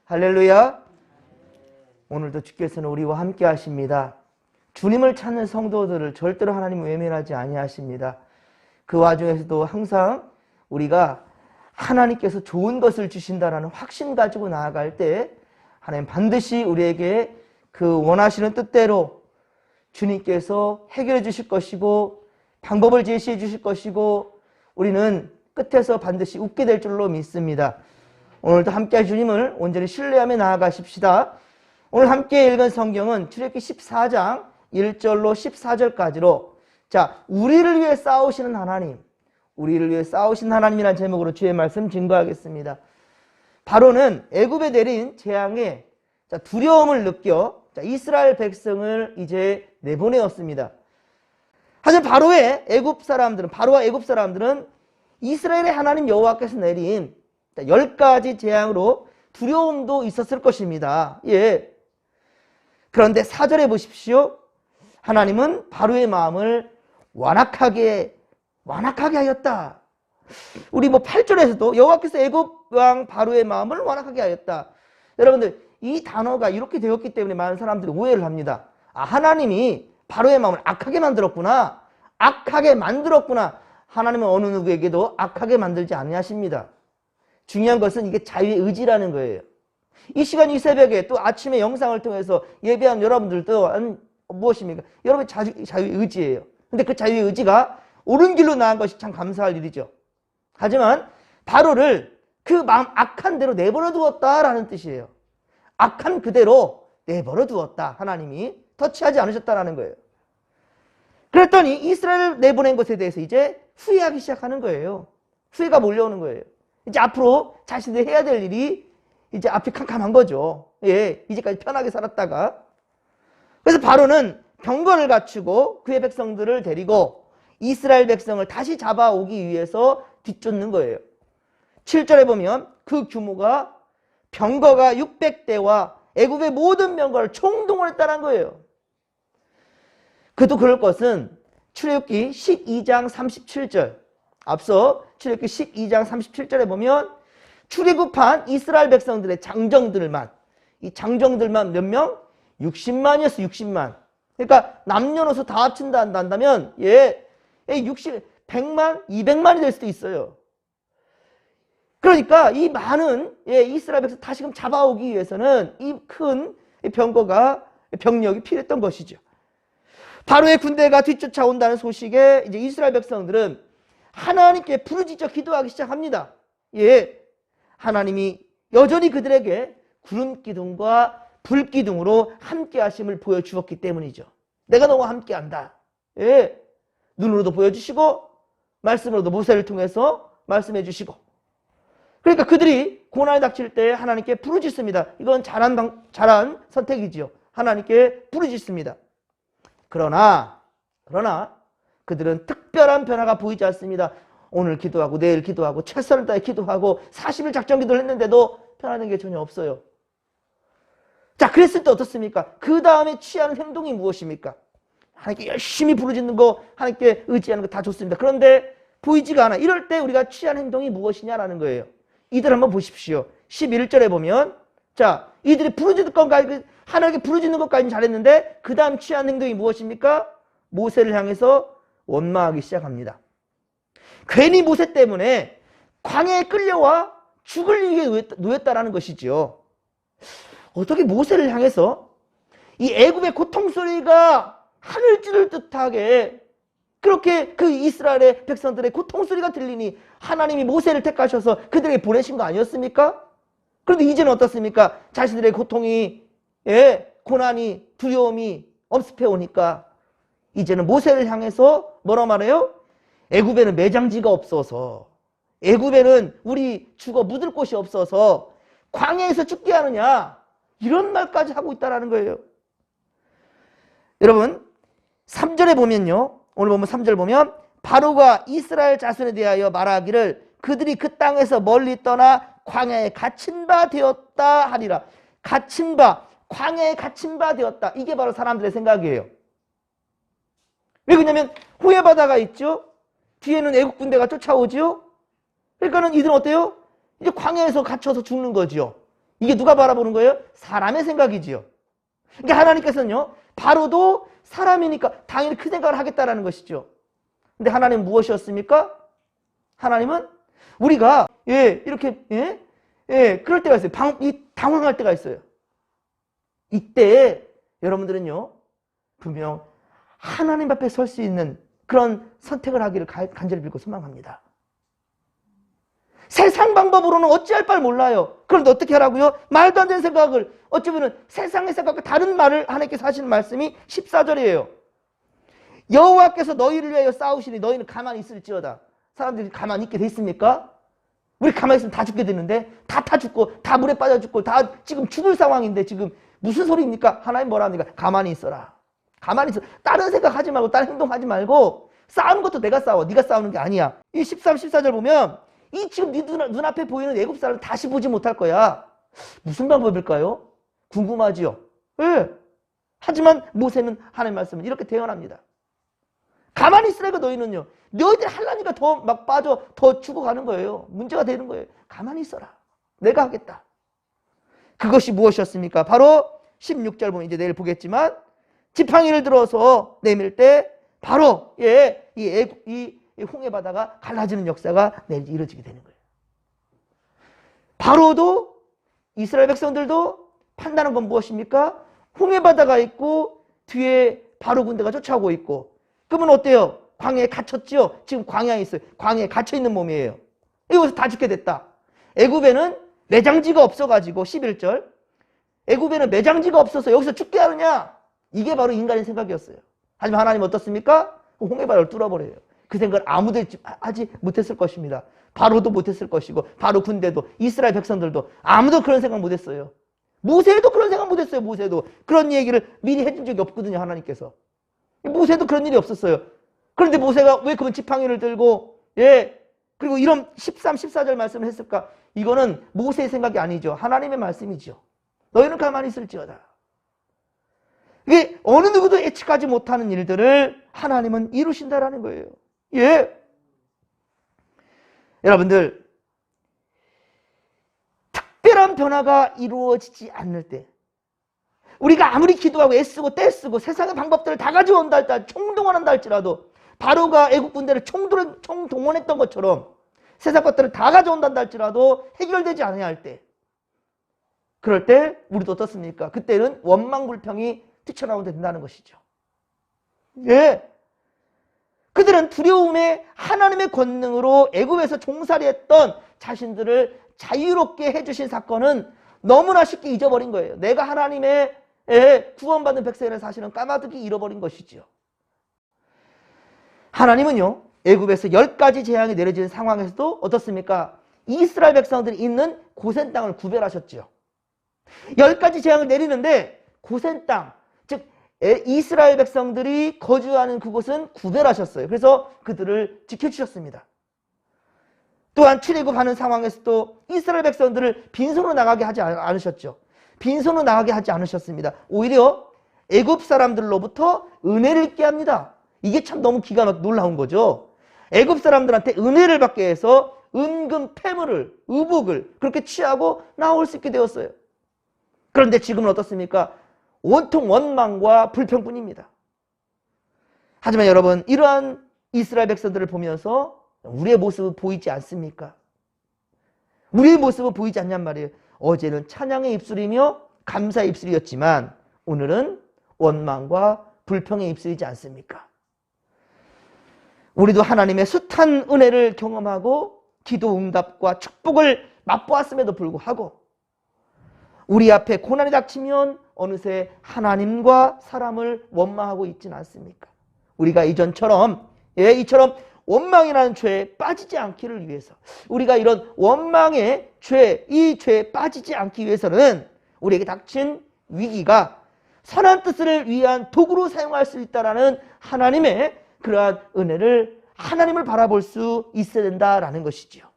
할렐루야. 오늘도 주께서는 우리와 함께 하십니다. 주님을 찾는 성도들을 절대로 하나님은 외면하지 아니하십니다. 그 와중에서도 항상 우리가 하나님께서 좋은 것을 주신다라는 확신 가지고 나아갈 때 하나님 반드시 우리에게 그 원하시는 뜻대로 주님께서 해결해 주실 것이고 방법을 제시해 주실 것이고 우리는 끝에서 반드시 웃게 될 줄로 믿습니다. 오늘도 함께할 주님을 온전히 신뢰하며 나아가십시다. 오늘 함께 읽은 성경은 출애굽기 14장 1절로 14절까지로 자, 우리를 위해 싸우시는 하나님, 우리를 위해 싸우신 하나님이라는 제목으로 주의 말씀 증거하겠습니다. 바로는 애굽에 내린 재앙에 두려움을 느껴 이스라엘 백성을 이제 내보내었습니다. 하지만 바로와 애굽 사람들은 이스라엘의 하나님 여호와께서 내린 10가지 재앙으로 두려움도 있었을 것입니다. 예. 그런데 4절에 보십시오. 하나님은 바로의 마음을 완악하게 하였다. 우리 8절에서도 여호와께서 애굽 왕 바로의 마음을 완악하게 하였다. 여러분들 이 단어가 이렇게 되었기 때문에 많은 사람들이 오해를 합니다. 하나님이 바로의 마음을 악하게 만들었구나. 하나님은 어느 누구에게도 악하게 만들지 아니하십니다. 중요한 것은 이게 자유의 의지라는 거예요. 이 시간 이 새벽에 또 아침에 영상을 통해서 예배한 여러분들도 무엇입니까? 여러분의 자유의 의지예요. 근데 그 자유의 의지가 옳은 길로 나은 것이 참 감사할 일이죠. 하지만 바로를 그 마음 악한 대로 내버려 두었다라는 뜻이에요. 악한 그대로 내버려 두었다. 하나님이 터치하지 않으셨다라는 거예요. 그랬더니 이스라엘을 내보낸 것에 대해서 이제 후회하기 시작하는 거예요. 후회가 몰려오는 거예요. 이제 앞으로 자신들이 해야 될 일이 이제 앞이 캄캄한 거죠. 예, 이제까지 편하게 살았다가. 그래서 바로는 병거를 갖추고 그의 백성들을 데리고 이스라엘 백성을 다시 잡아오기 위해서 뒤쫓는 거예요. 7절에 보면 그 규모가 병거가 600대와 애굽의 모든 병거를 총동원했다는 거예요. 그도 그럴 것은 출애굽기 12장 37절 앞서 출애굽기 12장 37절에 보면 출애굽한 이스라엘 백성들의 장정들만 이 장정들만 몇 명? 60만이었어. 60만. 그러니까 남녀노소 다 합친다 한다면 100만, 200만이 될 수도 있어요. 그러니까 이 많은 이스라엘 백성 다시금 잡아오기 위해서는 이 큰 병력이 필요했던 것이죠. 바로의 군대가 뒤쫓아온다는 소식에 이제 이스라엘 백성들은 하나님께 부르짖어 기도하기 시작합니다. 예, 하나님이 여전히 그들에게 구름 기둥과 불 기둥으로 함께 하심을 보여주었기 때문이죠. 내가 너와 함께 한다. 예, 눈으로도 보여주시고 말씀으로도 모세를 통해서 말씀해 주시고 그러니까 그들이 고난이 닥칠 때 하나님께 부르짖습니다. 이건 잘한 선택이지요. 하나님께 부르짖습니다. 그러나 그들은 특별한 변화가 보이지 않습니다. 오늘 기도하고 내일 기도하고 최선을 다해 기도하고 40일 작전 기도를 했는데도 변하는 게 전혀 없어요. 자, 그랬을 때 어떻습니까? 그 다음에 취하는 행동이 무엇입니까? 하나님께 열심히 부르짖는 거, 하나님께 의지하는 거 다 좋습니다. 그런데 보이지가 않아. 이럴 때 우리가 취한 행동이 무엇이냐라는 거예요. 이들 한번 보십시오. 11절에 보면 자, 이들이 부르짖는 것까지 하나님께 부르짖는 것까지는 잘했는데 그 다음 취한 행동이 무엇입니까? 모세를 향해서 원망하기 시작합니다. 괜히 모세 때문에 광야에 끌려와 죽을 위기에 놓였다라는 것이죠. 어떻게 모세를 향해서 이 애굽의 고통 소리가 하늘 찌를 듯하게 그렇게 그 이스라엘의 백성들의 고통 소리가 들리니 하나님이 모세를 택하셔서 그들에게 보내신 거 아니었습니까? 그런데 이제는 어떻습니까? 자신들의 고통이 고난이 두려움이 엄습해 오니까 이제는 모세를 향해서 뭐라 말해요? 애굽에는 매장지가 없어서 애굽에는 우리 죽어 묻을 곳이 없어서 광야에서 죽게 하느냐 이런 말까지 하고 있다는 거예요. 여러분 3절에 보면요. 오늘 보면 3절 보면 바로가 이스라엘 자손에 대하여 말하기를 그들이 그 땅에서 멀리 떠나 광야에 갇힌 바 되었다 하리라. 갇힌 바, 광야에 갇힌 바 되었다. 이게 바로 사람들의 생각이에요. 왜 그러냐면 후회바다가 있죠. 뒤에는 애국 군대가 쫓아오죠. 그러니까는 이들은 어때요? 이제 광야에서 갇혀서 죽는 거죠. 이게 누가 바라보는 거예요? 사람의 생각이지요. 그러니까 하나님께서는요, 바로도 사람이니까 당연히 그 생각을 하겠다라는 것이죠. 근데 하나님은 무엇이었습니까? 하나님은 우리가 이렇게 그럴 때가 있어요. 당황할 때가 있어요. 이때 여러분들은요, 분명 하나님 앞에 설 수 있는 그런 선택을 하기를 간절히 빌고 소망합니다. 세상 방법으로는 어찌할 바를 몰라요. 그런데 어떻게 하라고요? 말도 안 되는 생각을, 어쩌면 세상의 생각과 다른 말을 하나님께서 하시는 말씀이 14절이에요. 여호와께서 너희를 위하여 싸우시니 너희는 가만히 있을지어다. 사람들이 가만히 있게 돼 있습니까? 우리 가만히 있으면 다 죽게 되는데, 다 죽고 다 물에 빠져 죽고 다 지금 죽을 상황인데 지금 무슨 소리입니까? 하나님 뭐라 합니까? 가만히 있어라. 가만히 있어. 다른 생각하지 말고 다른 행동하지 말고, 싸우는 것도 내가 싸워. 네가 싸우는 게 아니야. 이 13, 14절 보면 이 지금 네 눈앞에 보이는 애굽 사람을 다시 보지 못할 거야. 무슨 방법일까요? 궁금하지요? 예. 하지만 모세는 하나님 말씀을 이렇게 대언합니다. 가만히 있으라니까 너희는요. 너희들 하려니까 더 막 빠져 더 죽어가는 거예요. 문제가 되는 거예요. 가만히 있어라. 내가 하겠다. 그것이 무엇이었습니까? 바로 16절 보면 이제 내일 보겠지만, 지팡이를 들어서 내밀 때 바로 이 홍해 바다가 갈라지는 역사가 내일 이루어지게 되는 거예요. 바로도 이스라엘 백성들도 판단한 건 무엇입니까? 홍해 바다가 있고 뒤에 바로 군대가 쫓아오고 있고, 그러면 어때요? 광야에 갇혔죠? 지금 광야에 있어요. 광야에 갇혀있는 몸이에요. 여기서 다 죽게 됐다. 애굽에는 매장지가 없어가지고 11절, 애굽에는 매장지가 없어서 여기서 죽게 하느냐? 이게 바로 인간의 생각이었어요. 하지만 하나님 어떻습니까? 홍해 바다를 뚫어버려요. 그 생각을 아무도 하지 못했을 것입니다. 바로도 못했을 것이고, 바로 군대도, 이스라엘 백성들도 아무도 그런 생각 못했어요. 모세도 그런 생각 못했어요. 모세도 그런 얘기를 미리 해준 적이 없거든요. 하나님께서. 모세도 그런 일이 없었어요. 그런데 모세가 왜 그런 지팡이를 들고 그리고 이런 13, 14절 말씀을 했을까? 이거는 모세의 생각이 아니죠. 하나님의 말씀이죠. 너희는 가만히 있을지어다. 이게 어느 누구도 예측하지 못하는 일들을 하나님은 이루신다라는 거예요. 여러분들, 특별한 변화가 이루어지지 않을 때, 우리가 아무리 기도하고 애쓰고 떼쓰고 세상의 방법들을 다 가져온다 할지라도, 총동원한다 할지라도, 바로가 애국 군대를 총동원했던 것처럼 세상 것들을 다 가져온다 할지라도 해결되지 않아야 할 때, 그럴 때 우리도 어떻습니까? 그때는 원망불평이 뛰쳐나오게 된다는 것이죠. 그들은 두려움에 하나님의 권능으로 애굽에서 종살이했던 자신들을 자유롭게 해주신 사건은 너무나 쉽게 잊어버린 거예요. 내가 하나님의 구원받은 백성이라는 사실은 까마득히 잃어버린 것이죠. 하나님은요, 애굽에서 10가지 재앙이 내려지는 상황에서도 어떻습니까? 이스라엘 백성들이 있는 고센 땅을 구별하셨죠. 10가지 재앙을 내리는데 고센 땅, 즉 이스라엘 백성들이 거주하는 그곳은 구별하셨어요. 그래서 그들을 지켜주셨습니다. 또한 출애굽하는 상황에서도 이스라엘 백성들을 빈손으로 나가게 하지 않으셨죠. 빈손으로 나가게 하지 않으셨습니다. 오히려 애굽 사람들로부터 은혜를 입게 합니다. 이게 참 너무 기가 막 놀라운 거죠. 애굽 사람들한테 은혜를 받게 해서 은금, 폐물을, 의복을 그렇게 취하고 나올 수 있게 되었어요. 그런데 지금은 어떻습니까? 온통 원망과 불평뿐입니다. 하지만 여러분, 이러한 이스라엘 백성들을 보면서 우리의 모습은 보이지 않습니까? 우리의 모습은 보이지 않냔 말이에요. 어제는 찬양의 입술이며 감사의 입술이었지만 오늘은 원망과 불평의 입술이지 않습니까? 우리도 하나님의 숱한 은혜를 경험하고 기도 응답과 축복을 맛보았음에도 불구하고 우리 앞에 고난이 닥치면 어느새 하나님과 사람을 원망하고 있지는 않습니까? 우리가 이전처럼 이처럼 원망이라는 죄에 빠지지 않기를 위해서, 우리가 이런 원망의 죄, 이 죄에 빠지지 않기 위해서는 우리에게 닥친 위기가 선한 뜻을 위한 도구로 사용할 수 있다는 하나님의 그러한 은혜를, 하나님을 바라볼 수 있어야 된다라는 것이죠.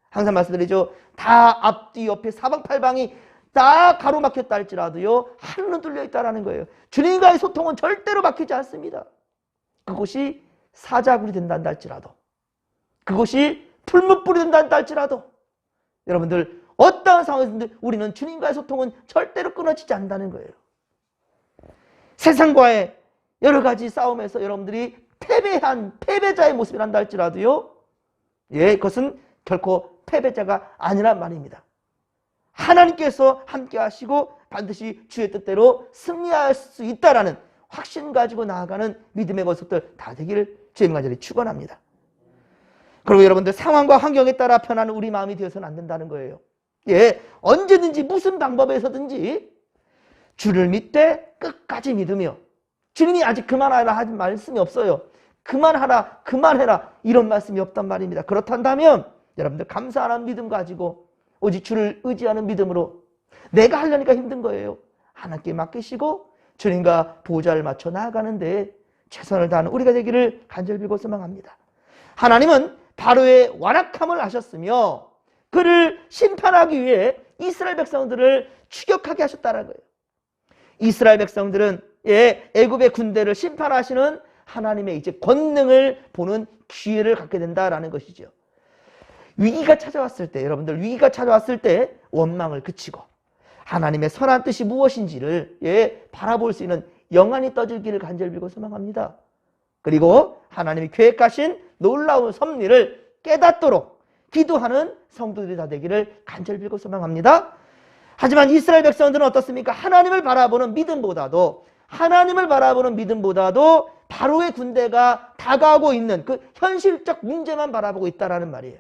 항상 말씀드리죠. 다 앞뒤 옆에 사방팔방이 다 가로막혔다 할지라도요, 하늘은 뚫려있다라는 거예요. 주님과의 소통은 절대로 막히지 않습니다. 그곳이 사자굴이 된다 할지라도, 그것이 풀무불이 된다 할지라도, 여러분들 어떠한 상황에서든 우리는 주님과의 소통은 절대로 끊어지지 않는다는 거예요. 세상과의 여러 가지 싸움에서 여러분들이 패배자의 모습이란다 할지라도요, 그것은 결코 패배자가 아니란 말입니다. 하나님께서 함께 하시고 반드시 주의 뜻대로 승리할 수 있다라는 확신 가지고 나아가는 믿음의 모습들 다 되기를 주님 간절히 축원합니다. 그리고 여러분들, 상황과 환경에 따라 편안한 우리 마음이 되어서는 안 된다는 거예요. 언제든지 무슨 방법에서든지 주를 믿되 끝까지 믿으며, 주님이 아직 그만하라 하는 말씀이 없어요. 그만하라, 그만해라 이런 말씀이 없단 말입니다. 그렇단다면 여러분들, 감사하는 믿음 가지고 오직 주를 의지하는 믿음으로, 내가 하려니까 힘든 거예요, 하나님께 맡기시고 주님과 보좌를 맞춰 나아가는데 최선을 다하는 우리가 되기를 간절히 빌고 소망합니다. 하나님은 바로의 완악함을 아셨으며 그를 심판하기 위해 이스라엘 백성들을 추격하게 하셨다는 거예요. 이스라엘 백성들은 애굽의 군대를 심판하시는 하나님의 이제 권능을 보는 기회를 갖게 된다라는 것이죠. 위기가 찾아왔을 때, 여러분들, 위기가 찾아왔을 때 원망을 그치고 하나님의 선한 뜻이 무엇인지를 바라볼 수 있는 영안이 떠들기를 간절히 빌고 소망합니다. 그리고 하나님이 계획하신 놀라운 섭리를 깨닫도록 기도하는 성도들이 다 되기를 간절히 빌고 소망합니다. 하지만 이스라엘 백성들은 어떻습니까? 하나님을 바라보는 믿음보다도 바로의 군대가 다가오고 있는 그 현실적 문제만 바라보고 있다는 말이에요.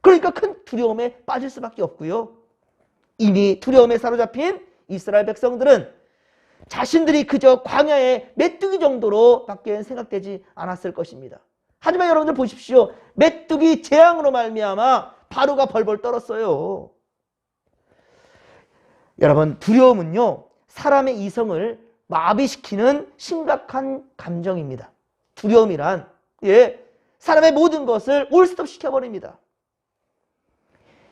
그러니까 큰 두려움에 빠질 수밖에 없고요. 이미 두려움에 사로잡힌 이스라엘 백성들은 자신들이 그저 광야의 메뚜기 정도로 밖에 생각되지 않았을 것입니다. 하지만 여러분들 보십시오. 메뚜기 재앙으로 말미암아 바로가 벌벌 떨었어요. 여러분, 두려움은요, 사람의 이성을 마비시키는 심각한 감정입니다. 두려움이란 사람의 모든 것을 올스톱 시켜버립니다.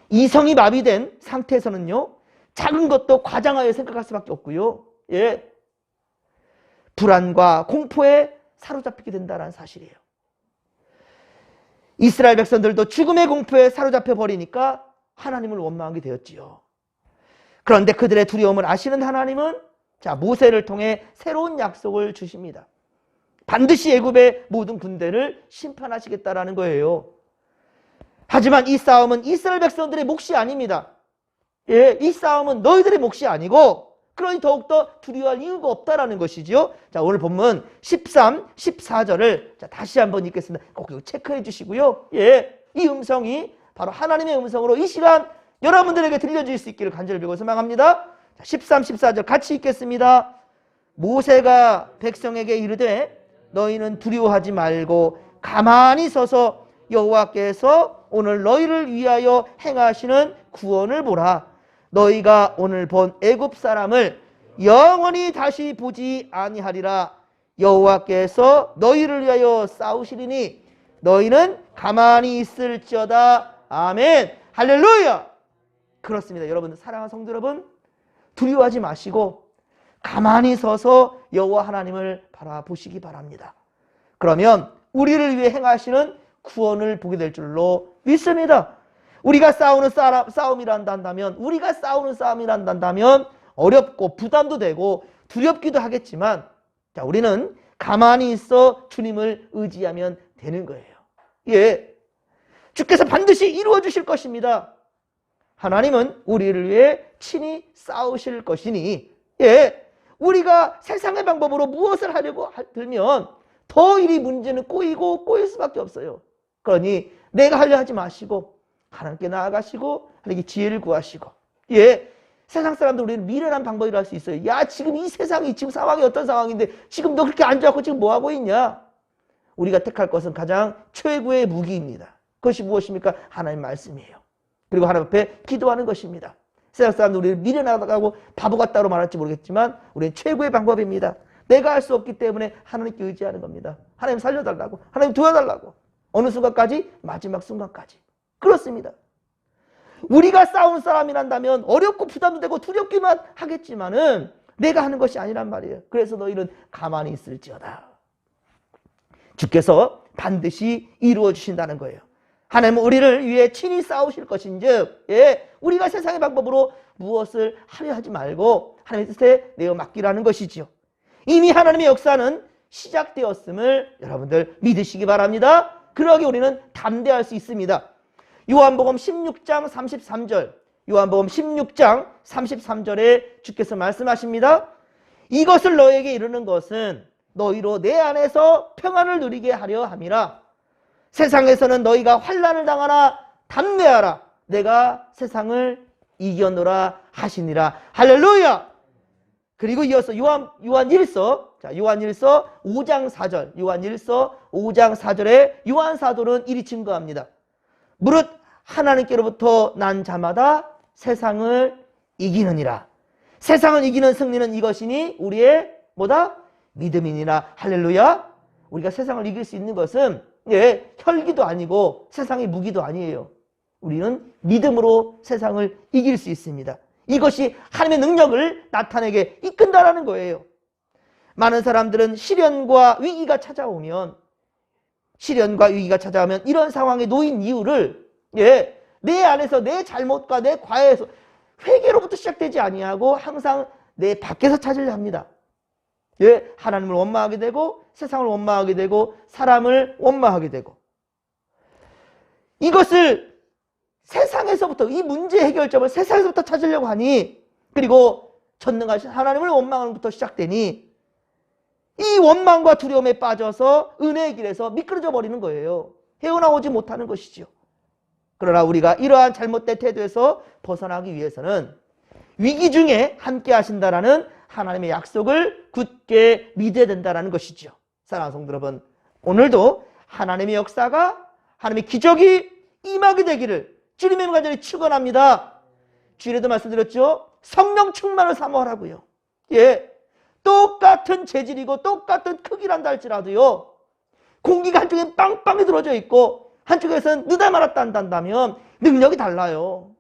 이성이 마비된 상태에서는요, 작은 것도 과장하여 생각할 수밖에 없고요, 불안과 공포에 사로잡히게 된다는 사실이에요. 이스라엘 백성들도 죽음의 공포에 사로잡혀 버리니까 하나님을 원망하게 되었지요. 그런데 그들의 두려움을 아시는 하나님은 모세를 통해 새로운 약속을 주십니다. 반드시 애굽의 모든 군대를 심판하시겠다라는 거예요. 하지만 이 싸움은 이스라엘 백성들의 몫이 아닙니다. 이 싸움은 너희들의 몫이 아니고, 그러니 더욱더 두려워할 이유가 없다라는 것이지요. 자, 오늘 본문 13, 14절을 다시 한번 읽겠습니다. 꼭 이거 체크해 주시고요. 이 음성이 바로 하나님의 음성으로 이 시간 여러분들에게 들려질 수 있기를 간절히 빌고 소망합니다. 13, 14절 같이 읽겠습니다. 모세가 백성에게 이르되 너희는 두려워하지 말고 가만히 서서 여호와께서 오늘 너희를 위하여 행하시는 구원을 보라. 너희가 오늘 본 애굽 사람을 영원히 다시 보지 아니하리라. 여호와께서 너희를 위하여 싸우시리니 너희는 가만히 있을지어다. 아멘. 할렐루야. 그렇습니다. 여러분, 사랑하는 성도 여러분, 두려워하지 마시고 가만히 서서 여호와 하나님을 바라보시기 바랍니다. 그러면 우리를 위해 행하시는 구원을 보게 될 줄로 믿습니다. 우리가 싸우는 싸움이란다면 어렵고 부담도 되고 두렵기도 하겠지만, 우리는 가만히 있어 주님을 의지하면 되는 거예요. 주께서 반드시 이루어 주실 것입니다. 하나님은 우리를 위해 친히 싸우실 것이니, 우리가 세상의 방법으로 무엇을 하려고 들면 더 이 문제는 꼬일 수밖에 없어요. 그러니 내가 하려 하지 마시고 하나님께 나아가시고 하나님께 지혜를 구하시고, 세상 사람들 우리는 미련한 방법이라 할 수 있어요. 야, 지금 이 세상이 지금 상황이 어떤 상황인데 지금 너 그렇게 앉아갖고 지금 뭐 하고 있냐? 우리가 택할 것은 가장 최고의 무기입니다. 그것이 무엇입니까? 하나님 말씀이에요. 그리고 하나님 앞에 기도하는 것입니다. 세상 사람들 우리를 미련하다고 바보 같다고 말할지 모르겠지만 우리는 최고의 방법입니다. 내가 할 수 없기 때문에 하나님께 의지하는 겁니다. 하나님 살려달라고, 하나님 도와달라고, 어느 순간까지? 마지막 순간까지. 그렇습니다. 우리가 싸우는 사람이란다면 어렵고 부담도 되고 두렵기만 하겠지만은 내가 하는 것이 아니란 말이에요. 그래서 너희는 가만히 있을지어다. 주께서 반드시 이루어 주신다는 거예요. 하나님은 우리를 위해 친히 싸우실 것인즉 우리가 세상의 방법으로 무엇을 하려 하지 말고 하나님의 뜻에 내어 맡기라는 것이지요. 이미 하나님의 역사는 시작되었음을 여러분들 믿으시기 바랍니다. 그러기 우리는 담대할 수 있습니다. 요한복음 16장 33절, 요한복음 16장 33절에 주께서 말씀하십니다. 이것을 너에게 이르는 것은 너희로 내 안에서 평안을 누리게 하려 함이라. 세상에서는 너희가 환난을 당하나 담대하라. 내가 세상을 이겨노라 하시니라. 할렐루야. 그리고 이어서 요한일서 5장 4절, 요한일서 5장 4절에 요한 사도는 이리 증거합니다. 무릇 하나님께로부터 난 자마다 세상을 이기느니라. 세상을 이기는 승리는 이것이니 우리의 뭐다? 믿음이니라. 할렐루야. 우리가 세상을 이길 수 있는 것은 혈기도 아니고 세상의 무기도 아니에요. 우리는 믿음으로 세상을 이길 수 있습니다. 이것이 하나님의 능력을 나타내게 이끈다라는 거예요. 많은 사람들은 시련과 위기가 찾아오면 이런 상황에 놓인 이유를 내 안에서 내 잘못과 내 과에서 회개로부터 시작되지 아니하고 항상 내 밖에서 찾으려 합니다. 하나님을 원망하게 되고 세상을 원망하게 되고 사람을 원망하게 되고, 이것을 세상에서부터, 이 문제 해결점을 세상에서부터 찾으려고 하니, 그리고 전능하신 하나님을 원망하는부터 시작되니 이 원망과 두려움에 빠져서 은혜의 길에서 미끄러져 버리는 거예요. 헤어나오지 못하는 것이죠. 그러나 우리가 이러한 잘못된 태도에서 벗어나기 위해서는 위기 중에 함께 하신다라는 하나님의 약속을 굳게 믿어야 된다는 것이죠. 사랑하는 성도 여러분, 오늘도 하나님의 역사가, 하나님의 기적이 임하게 되기를 주님의 이름 간절히 축원합니다. 주일에도 말씀드렸죠. 성령 충만을 사모하라고요. 똑같은 재질이고 똑같은 크기란다 할지라도요, 공기가 한쪽에 빵빵히 들어져 있고 한쪽에서는 느닷말았다 한다면 능력이 달라요.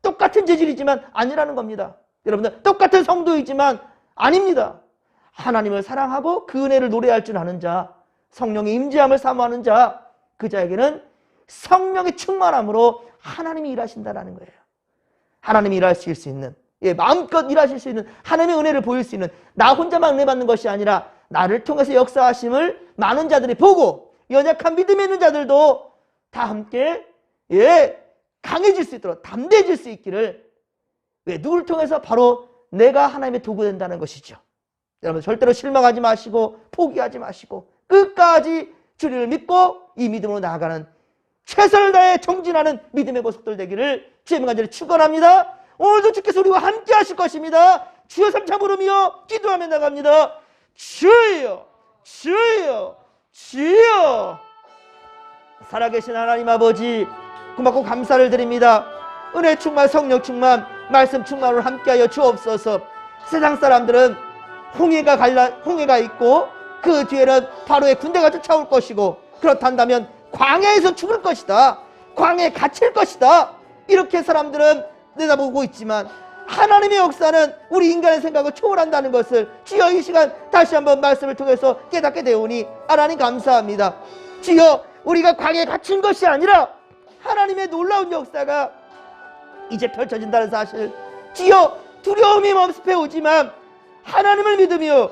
똑같은 재질이지만 아니라는 겁니다. 여러분들, 똑같은 성도이지만 아닙니다. 하나님을 사랑하고 그 은혜를 노래할 줄 아는 자, 성령의 임재함을 사모하는 자, 그 자에게는 성령의 충만함으로 하나님이 일하신다는 거예요. 하나님이 일하실 수 있는, 마음껏 일하실 수 있는 하나님의 은혜를 보일 수 있는, 나 혼자만 은혜 받는 것이 아니라 나를 통해서 역사하심을 많은 자들이 보고 연약한 믿음이 있는 자들도 다 함께 강해질 수 있도록, 담대해질 수 있기를, 누구를 통해서? 바로 내가 하나님의 도구 된다는 것이죠. 여러분, 절대로 실망하지 마시고 포기하지 마시고 끝까지 주님을 믿고 이 믿음으로 나아가는, 최선을 다해 정진하는 믿음의 보석들 되기를 주의 간절히 축원합니다. 오늘도 주께서 우리와 함께 하실 것입니다. 주여 삼차 부르며 기도하며 나갑니다. 주여, 주여, 주여. 살아계신 하나님 아버지, 고맙고 감사를 드립니다. 은혜 충만, 성령 충만, 말씀 충만으로 함께하여 주옵소서. 세상 사람들은 홍해가 있고 그 뒤에는 바로의 군대가 쫓아올 것이고, 그렇단다면 광야에서 죽을 것이다, 광야에 갇힐 것이다, 이렇게 사람들은 내다보고 있지만 하나님의 역사는 우리 인간의 생각을 초월한다는 것을 주여 이 시간 다시 한번 말씀을 통해서 깨닫게 되오니 하나님 감사합니다. 주여, 우리가 광야에 갇힌 것이 아니라 하나님의 놀라운 역사가 이제 펼쳐진다는 사실, 주여, 두려움이 멈습해 오지만 하나님을 믿으며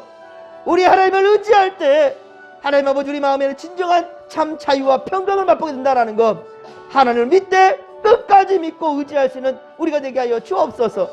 우리 하나님을 의지할 때 하나님 아버지, 우리 마음에는 진정한 참 자유와 평강을 맛보게 된다는 것, 하나님을 믿되 끝까지 믿고 의지할 수 있는 우리가 되게 하여 주옵소서.